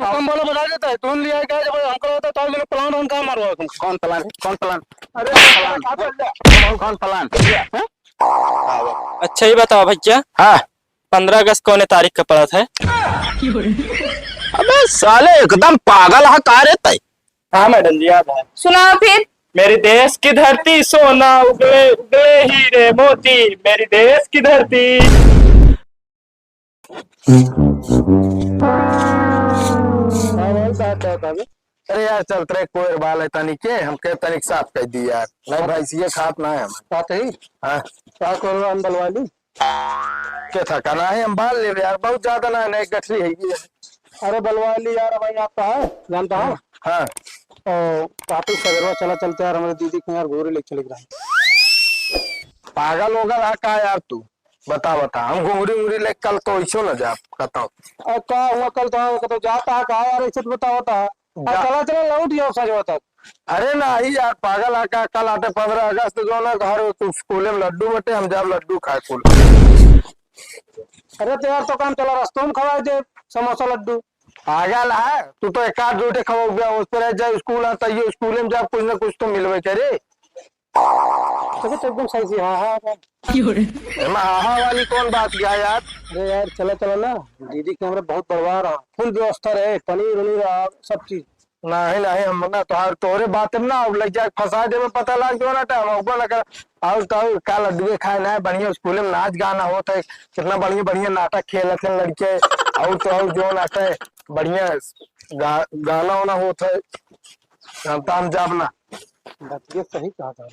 कम बोलो बता देता है तुम लिया क्या जब हमको होता तो मैंने प्लान उनका मारवा तुम। कौन प्लान? कौन प्लान? अरे कौन प्लान? अच्छा ये बताओ भैया, हाँ 15 अगस्त कौन तारीख का पड़ा था? अबे साले एकदम पागल है का रे तय। हाँ मैडम जी याद है। सुनाओ फिर। मेरी देश की धरती सोना उगले उगले हीरे मोती, मेरी देश की धरती। अरे यार चल तेरे कोई बाल है तनिक के हमके तनिक साफ कर दी यार। नहीं भाई ये खात ना है हम बात है हाँ क्या करो अंदर वाली क्या था करना है हम बाल ले यार बहुत ज्यादा ना नहीं गठरी है ये। अरे बलवाली यार भाई आपका है जानता हूँ हाँ और काफी सवेरवा चला चलते यार हमारे दीदी को यार घोरे लेके चले गए। पागल होगा का यार तू बता बता हम घुंगरी उंगरी ले कल तो ऐसो न जा बताओ। क्या हुआ कल तो जाता है कहा यार ऐसे तो बताओ था चला चला लौट जाओ सजवा तक। अरे ना ही यार पागल आका कल आते 15 अगस्त जो ना घर तू स्कूल में लड्डू बटे हम जब लड्डू खाए कुल। अरे तो यार तो काम चला रास्तों में खवाए दे समोसा लड्डू। पागल है तू तो एक आध रोटे खवा गया उस पर जाए स्कूल आता ये स्कूल में जब कुछ ना कुछ तो मिलवे करे। तो एकदम सही सी हाँ हाँ हाँ वाली कौन बात गया यार। अरे यार चला चला ना दीदी के हमारे बहुत बड़वा रहा फुल व्यवस्था रहे पनीर उनीर सब चीज। नहीं नहीं हम ना तोरे बात में ना लग जाए फंसा दे में पता लग जो ना टाइम ऊपर ना कर और तो का लड्डू खाए ना बढ़िया स्कूल में नाच गाना होता है कितना बढ़िया बढ़िया नाटक खेलते हैं लड़के और तो और जो नाटक है बढ़िया गाना वाना होता है हम जब ना ये सही कहा था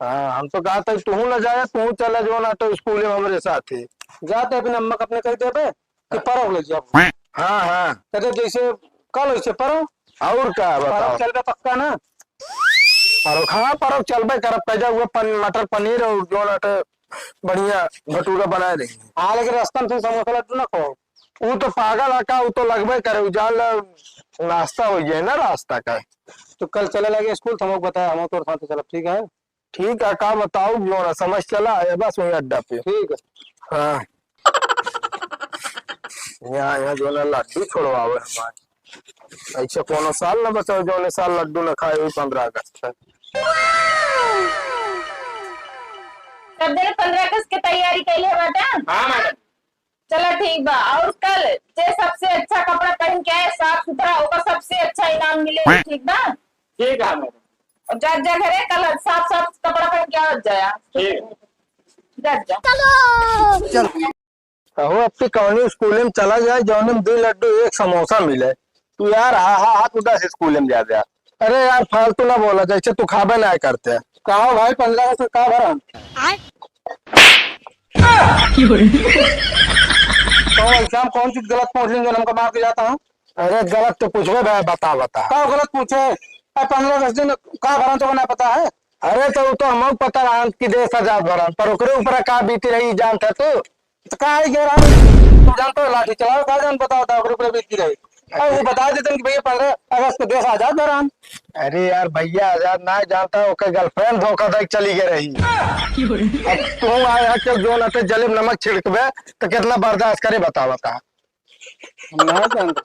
हाँ हम तो कहा था तू न जाए तू चले जो ना तो स्कूल में हमारे साथ ही जाते अपने अम्मा को अपने कह दे कि परो ले जाओ। हाँ हाँ कहते जैसे कल वैसे परो और क्या बताओ चल पे पक्का ना परो हाँ परो चलबे कर पैदा हुआ मटर पनीर और जो ना बढ़िया भटूरा बनाए देंगे। हाँ लेकिन रास्ता में फिर समोसा लड्डू ना खाओ। वो तो पागल आका वो तो लगभग करे उजाल नाश्ता हो गया ना रास्ता का। तो कल चले लगे स्कूल तो हमको बताया हम तो साथ चलो ठीक है। ठीक है का बताओ जो ना समझ चला है बस वही अड्डा पे। ठीक है हाँ यहाँ जो ना लड्डू छोड़वावे हमारे ऐसे कोनो साल ना बचाओ जो ने साल लड्डू न खाए हुई 15 अगस्त तक। सब दिन 15 अगस्त की तैयारी कैले बाटा। हाँ मैडम। चलो ठीक बा और कल जे सबसे अच्छा कपड़ा पहन के आए साफ सुथरा होगा सबसे अच्छा इनाम मिलेगा ठीक बा। ठीक है मैडम। और जा घरे कल साफ साफ कपड़ा पहन के आ जाया। ठीक जा कहो अब कौनी स्कूल में चला जाए जौन में 2 लड्डू 1 समोसा मिले तू यार हाँ हाँ हाथ उदास स्कूल में जा जा। अरे यार फालतू ना बोला जैसे तू खाबे ना करते हैं। कहा भाई 15 अगस्त का भरा तो एग्जाम कौन सी गलत पहुंच लेंगे हमको मार के जाता हूँ। अरे गलत तो पूछबे भाई बता बता क्या गलत पूछे 15 अगस्त दिन का भरा तो ना पता है। अरे तो तो हम पता रहा कि देश आजाद भरा पर ओकरे ऊपर का बीती रही जानते तू तो कहा तू जानते हो लाठी चलाओ कहा जान बताओ था ऊपर बीती रही वो बता देते कि भैया 15 अगस्त को देश आजाद भरा। अरे यार भैया आजाद ना जानता ओके गर्लफ्रेंड धोखा दे चली गई रही। अब तू आया के जो ना ते जले नमक छिड़कबे तो कितना बर्दाश्त करे बता बता। ना जानता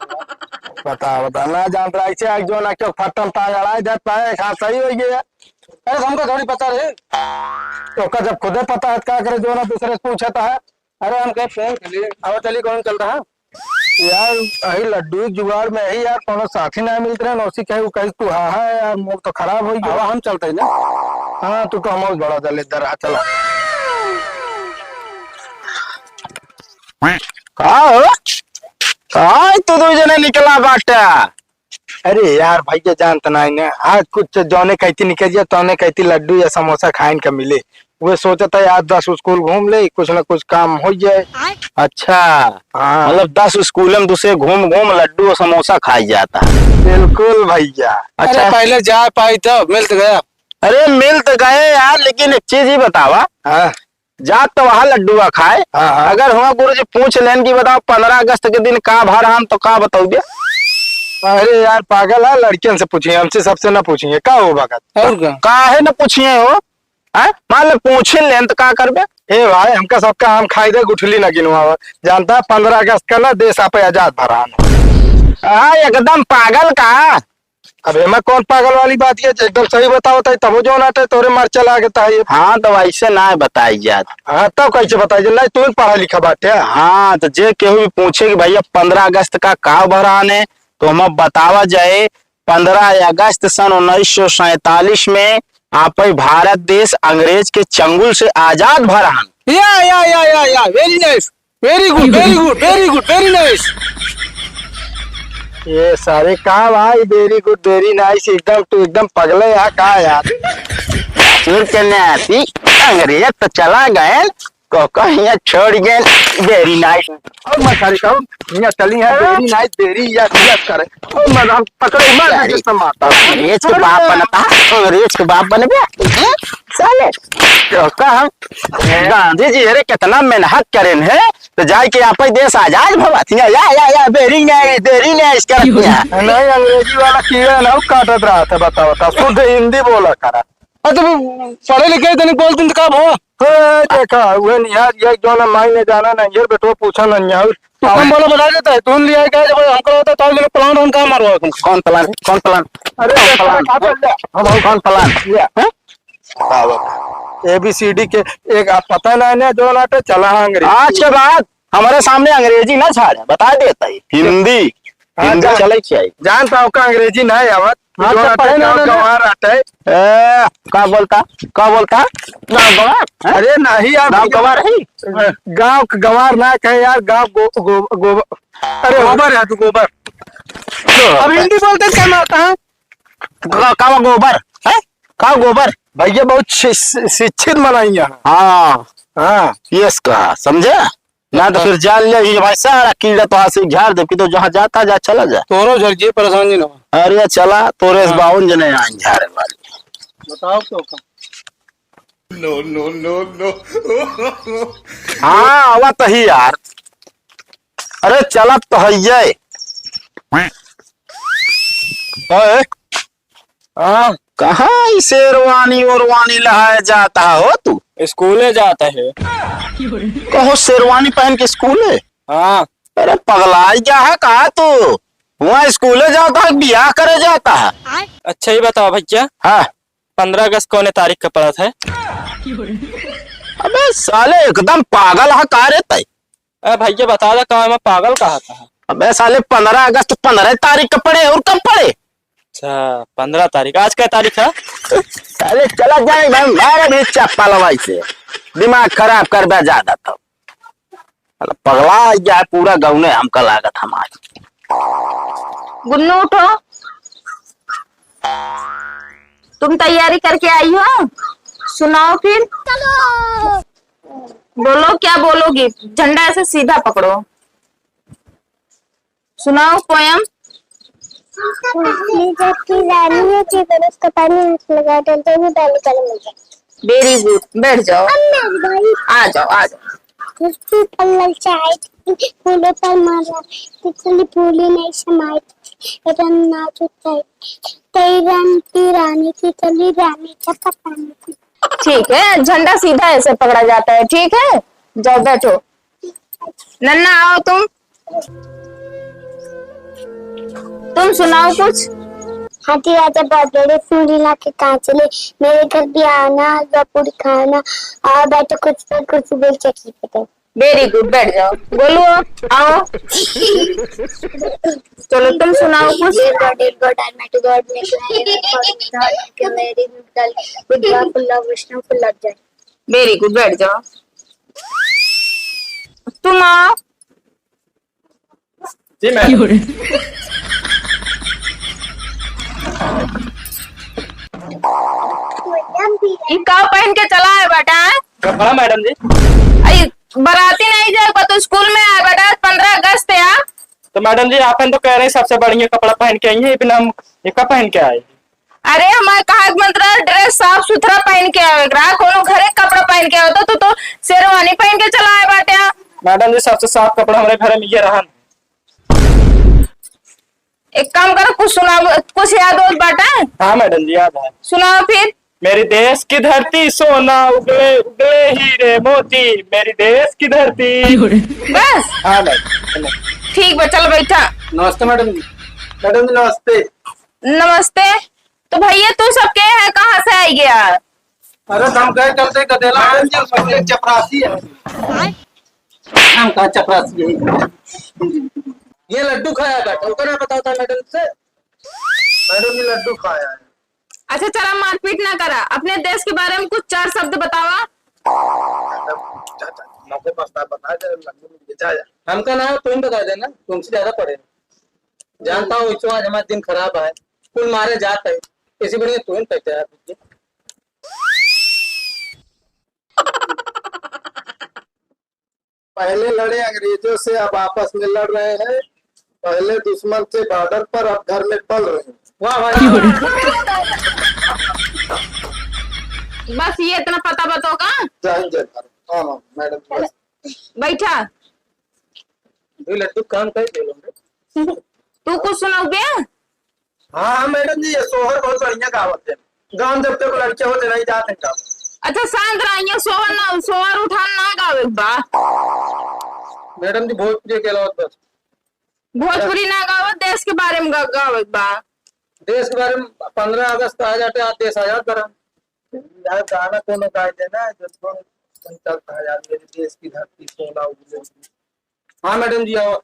बता बता ना जानता ऐसे आज जो ना क्यों फटम टांगड़ा दे पाए खा सही हो गया। अरे हमको थोड़ी पता रहे तो का जब खुदे पता है क्या करे जो ना दूसरे से पूछता है। अरे हम कहे फोन चलिए अब चलिए कौन चलता है यार यही लड्डू जुगाड़ में ही यार कोनो साथी ना मिलते रहे नौसी कहे कही तू हाँ है यार मुंह तो खराब हो गया। हम चलते हैं ना। हाँ तू तो हम बड़ा दल इधर आ चला कहा तो 2 जने निकला बाटा। अरे यार भैया जानता नहीं ना आज कुछ जौने कहती निकल जाए तौने कहती लड्डू या समोसा खाइन का मिले वो सोचता है आज 10 स्कूल घूम ले कुछ ना कुछ काम हो जाए। अच्छा हाँ मतलब 10 स्कूल में दूसरे घूम घूम लड्डू और समोसा खाई जाता है। बिल्कुल भैया। अच्छा पहले जा पाई तो मिल तो गया। अरे मिल तो गए यार लेकिन एक चीज ही बतावा हाँ जात तो वहाँ लड्डू खाए हाँ। अगर हुआ गुरु जी पूछ लेन की बताओ 15 अगस्त के दिन का भरा हम तो का बताओ दिया। अरे यार पागल है लड़कियों से पूछिए हमसे सबसे ना पूछिए क्या हो भगत और क्या काहे न पूछिए हो मान लो पूछ लेन तो का करबे। ए भाई हमका सबका हम खाई दे गुठली न गिनवा जानता 15 अगस्त का ना देश आप आजाद भरा हाँ एकदम पागल का। अब मैं कौन पागल वाली बात है, एकदम सही बताओ तब जो नाटे तोरे मार चला गया है। हाँ तो ऐसे ना बताई जात। हाँ तब कैसे बताइए, नहीं तू पढ़ा लिखा बात है। हाँ तो जे केहू भी पूछे कि भैया 15 अगस्त का बहरान है तो हम बतावा जाए 15 अगस्त सन 1947 में आप भारत देश अंग्रेज के चंगुल से आजाद भरान। या very nice, very good, very good, very good, very nice. ये सारे कहा भाई, वेरी गुड वेरी नाइस, एकदम तू एकदम पगले यार, कहा यार। फिर कहने आती अंग्रेज तो चला गए को कहीं छोड़ गए। वेरी नाइस और मैं सारी कहूँ यहाँ चली है, वेरी नाइस, वेरी यस करे और मैं पकड़े मार के मारता। अंग्रेज के बाप बनता, अंग्रेज के बाप बन गया साले। तो कहा गांधी जी अरे कितना मेहनत करें है तो जाए के आप देश आजाद भवातिया। या वेरी नाइस कर दिया। नहीं अंग्रेजी वाला कीड़ा ना काटत रहा था, बता बता शुद्ध हिंदी बोला करा। तो पढ़े लिखे तो नहीं बोलते तो कब हो? देखा वो निहार ये जो ना माई ने जाना ना ये बेटो पूछा ना निहार हम बोलो बता देता है, तुम लिया क्या जब हमको होता तो मैंने प्लान ऑन कहाँ मारवा तुम? कौन प्लान कौन प्लान? अरे हम कौन प्लान? ABCD के एक आप पता ना जो नाटे चला अंग्रेजी। आज के बाद हमारे सामने अंग्रेजी ना छाड़े, बता देता है हिंदी हिंदी हाँ, चले चाहिए। जान पाओ का अंग्रेजी नहीं आवत हाँ, जो तो नाटे पढ़े ना गाँव ना। गंवार आटे। का बोलता गाँव गंवार? अरे नहीं यार, गाँव गंवार है गाँव गंवार ना कहे यार, गाँव गोबर, अरे गोबर है तू गोबर। अब हिंदी बोलते क्या मारता है? का गोबर है का गोबर। भैया बहुत शिक्षित मनाई यहाँ। हाँ हाँ यस कहा समझे ना तो फिर जान ले भाई सारा कीड़ा तो हाथ से झाड़ दे कि तो जहाँ जाता जा चला जा। तोरो झड़ जी परेशान जी ना अरे चला तोरे 52 जने आए झाड़े वाले। बताओ तो का हाँ आवा तो ही यार। अरे चला तो है हाँ कहाँ शेरवानी उरवानी लहाए जाता हो तू? स्कूले जाता है। कहो शेरवानी पहन के स्कूल है? हाँ अरे पगलाई क्या है कहा तू? वहाँ स्कूले जाता है ब्याह करे जाता है? अच्छा ही बताओ भैया, हाँ 15 अगस्त कौन तारीख का पड़ा था? अबे साले एकदम पागल है का रे तय? अरे भैया बता दे कहाँ मैं पागल कहा था? अबे साले 15 अगस्त 15 तारीख का पड़े और कब पड़े? अच्छा 15 तारीख, आज क्या तारीख है? साले चला जाए भाई मेरे भी चप्पा लवाई से दिमाग खराब कर दे ज्यादा तो पगला गया पूरा गाँव ने हमका लागत हमारी। गुन्नू उठो, तुम तैयारी करके आई हो? सुनाओ फिर। बोलो क्या बोलोगी? झंडा ऐसे सीधा पकड़ो, सुनाओ पोयम। जबकि रानी है चिकन उसका पानी हाथ लगा डालते हुए डाली कलम मिल जाए। वेरी गुड, बैठ जाओ। आ जाओ आ जाओ। उसकी पल्लल चाहे फूलों पर मारा तितली फूली नहीं समाई रन नाच उठाई तेरन की रानी तितली रानी का पता नहीं। ठीक है, झंडा सीधा ऐसे पकड़ा जाता है, ठीक है? जाओ बैठो। नन्ना आओ तुम सुनाओ कुछ। हाथी राजा बहुत बड़े फूल ला के कहाँ चले मेरे घर भी आना हलवा पूरी खाना आ बैठो कुछ पर कुछ बोल चकी पे। वेरी गुड, बैठ जाओ। बोलो आओ। चलो तुम सुनाओ कुछ। God I met God make Buddha Vishnu full of joy। Very good, बैठ जाओ। तुम आओ। जी मैम। ये कब पहन के चला है बेटा? कपड़ा मैडम जी। अरे बराती नहीं जाएगा तो स्कूल में आए बेटा, 15 अगस्त है। तो मैडम जी आप तो कह रहे हैं सबसे बढ़िया कपड़ा पहन के आई है, बिना हम ये कब पहन के आए? अरे हमारे कहा मतलब ड्रेस साफ सुथरा पहन के आवे, ग्राहक कोनो घरे कपड़ा पहन के आओ तो शेरवानी पहन के चला है बेटा। मैडम जी सबसे साफ कपड़ा हमारे घर में ये रहा। एक काम करो, कुछ सुनाओ, कुछ याद हो बेटा? हाँ मैडम जी याद है। सुनाओ फिर। मेरी देश की धरती सोना उगले उगले हीरे मोती, मेरी देश की धरती। बस हाँ मैडम। ठीक है, चल बैठा। नमस्ते मैडम जी। मैडम जी नमस्ते। नमस्ते। तो भैया तू सब के है, कहाँ से आई गया? अरे हम गए चलते गदेला मैडम जी, उसमें एक चपरासी है। हम कहा चपरासी यही। ये लड्डू खाया बैठा उसका ना बताओ था मैडम से। मैडम जी लड्डू खाया है। अच्छा चला, मारपीट ना करा, अपने देश के बारे में कुछ 4 शब्द बतावा। मौके पर बता दे, लड्डू में बेचा जाए। हमका नाम तुम बता देना, तुमसे ज्यादा पढ़े जानता हूँ। इस आज हमारा दिन खराब है, कुल मारे जात है, इसी बढ़िया तुम कहते हैं। पहले लड़े अंग्रेजों से, अब आपस में लड़ रहे हैं। पहले दुश्मन थे बॉर्डर पर, अब घर में पल रहे हैं। वाह भाई। बस ये इतना पता बताओगा। जय हिंद, जय भारत। हाँ मैडम जी। बैठा। ये लड्डू काम कर दे लोगे। तू कुछ सुनाओ बे? हाँ मैडम जी, ये सोहर बहुत बढ़िया गावत है। गांव जब तक लड़के होते नहीं जाते हैं गाँव। अच्छा शांत रहिए, सोवर उठान ना गावे बा। मैडम जी भोजपुरी के अलावा बस भोजपुरी ना गावे, देश के बारे में गावे बा। देश के बारे में 15 अगस्त आ जाते, आज देश आजाद करा। यार गाना कोनो गाय देना जो चलता है यार, मेरे देश की धरती सोना उगले। हाँ मैडम जी आओ।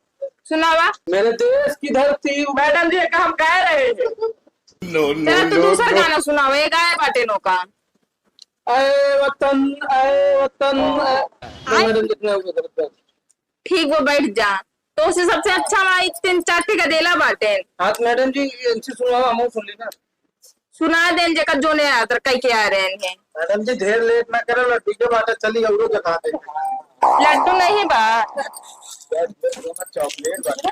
सुनावा। मेरे देश की धरती। मैडम जी का हम कह रहे हैं। तेरा तू दूसरा गाना सुनावा, ये गाय बाटे नो का। आए वतन, आए वतन। मैडम जितने हो गए ठीक वो बैठ जा। तो उसे सबसे अच्छा हमारी 3-4 का देला बाटे। हाँ तो मैडम जी इनसे सुनवा, हम सुन लेना। सुना देन जेका जोने आतर कई के आ रहे हैं। मैडम जी ढेर लेट ना करो, लड्डू के बाटे चली औरो जता दे। लड्डू नहीं बा, चॉकलेट बाटे।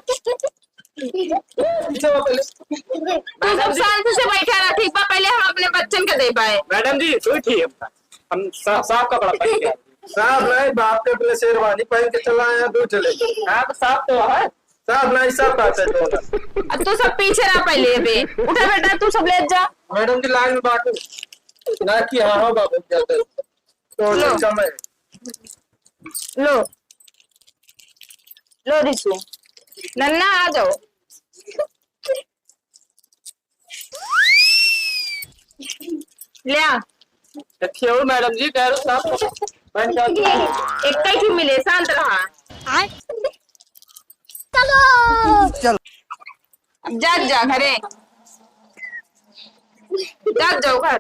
तू सब शांति से बैठा रहा, ठीक बा? पहले हम अपने बच्चन के दे पाए। मैडम जी तू ठीक, हम साफ कपड़ा पहन के। साहब नहीं, बाप के अपने शेरवानी पहन के चला आया, दो चले। हाँ तो साफ तो है। साहब नहीं, सब बात है दोनों। अब तू सब पीछे रहा पहले बे। उठा बेटा, तू सब ले जा। मैडम जी लाइन में बांटो ना कि हाँ हाँ बाबू जाते तो समय लो लो रिसु, नन्ना आ जाओ। ले आ। क्यों मैडम जी कह रहे हो साफ पहन के? एक कई मिले, शांत रहा। चलो अब जाग जा घरे, जाग जाओ घर।